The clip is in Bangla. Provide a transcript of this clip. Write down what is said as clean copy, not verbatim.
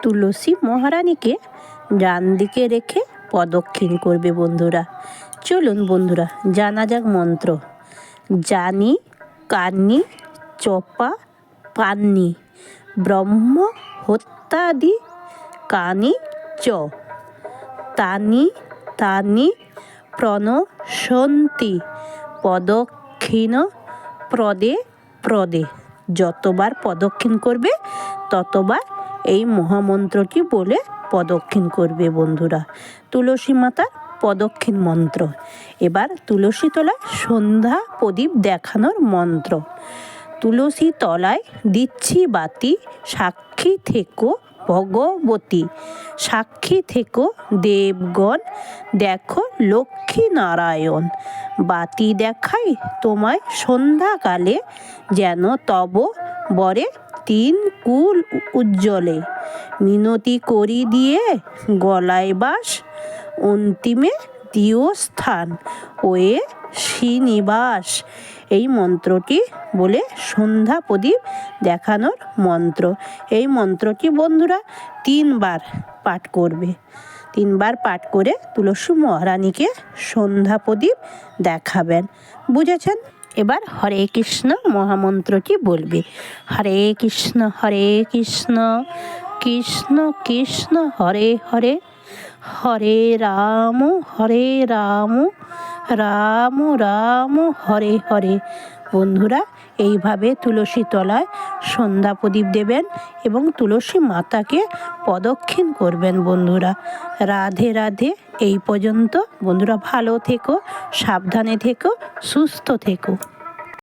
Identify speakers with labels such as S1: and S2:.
S1: তুলসী মহারানীকে ডান দিকে রেখে প্রদক্ষিণ করবে বন্ধুরা। চলুন বন্ধুরা জানা যাক মন্ত্র। জানি কান্নি চপা পান্নি ব্রহ্ম হত্যাদি কানি চ তানি তানি প্রণশন্তি প্রদক্ষিণ প্রদে প্রদে। যতবার প্রদক্ষিণ করবে ততবার এই মহামন্ত্রটি বলে প্রদক্ষিণ করবে বন্ধুরা। তুলসী মাতার প্রদক্ষিণ মন্ত্র। এবার তুলসী তলায় সন্ধ্যা প্রদীপ দেখানোর মন্ত্র। তুলসী তলায় দিচ্ছি বাতি, সাক্ষী থেকো ভগবতী, সাক্ষী থেকো দেবগণ, দেখো লক্ষ্মী নারায়ণ। বাতি দেখাই তোমায় সন্ধ্যাকালে, যেন তব বরে তিন কুল উজ্জ্বলে। মিনতি করি দিয়ে গলায় বাস, অন্তিমে দিও স্থান ওয়ে শ্রীনিবাস। এই মন্ত্রটি বলে সন্ধ্যা প্রদীপ দেখানোর মন্ত্র। এই মন্ত্রটি বন্ধুরা 3 বার পাঠ করবে। 3 বার পাঠ করে তুলসী মহারানীকে সন্ধ্যা প্রদীপ দেখাবেন। বুঝেছেন? এবার হরে কৃষ্ণ মহামন্ত্রটি বলবে। হরে কৃষ্ণ কৃষ্ণ কৃষ্ণ হরে হরে, হরে রাম রাম রাম হরে হরে। বন্ধুরা এইভাবে তুলসী তলায় সন্ধ্যা প্রদীপ দেবেন এবং তুলসী মাতাকে প্রদক্ষিণ করবেন বন্ধুরা। রাধে রাধে। এই পর্যন্ত বন্ধুরা, ভালো থেকো, সাবধানে থেকো, সুস্থ থেকো।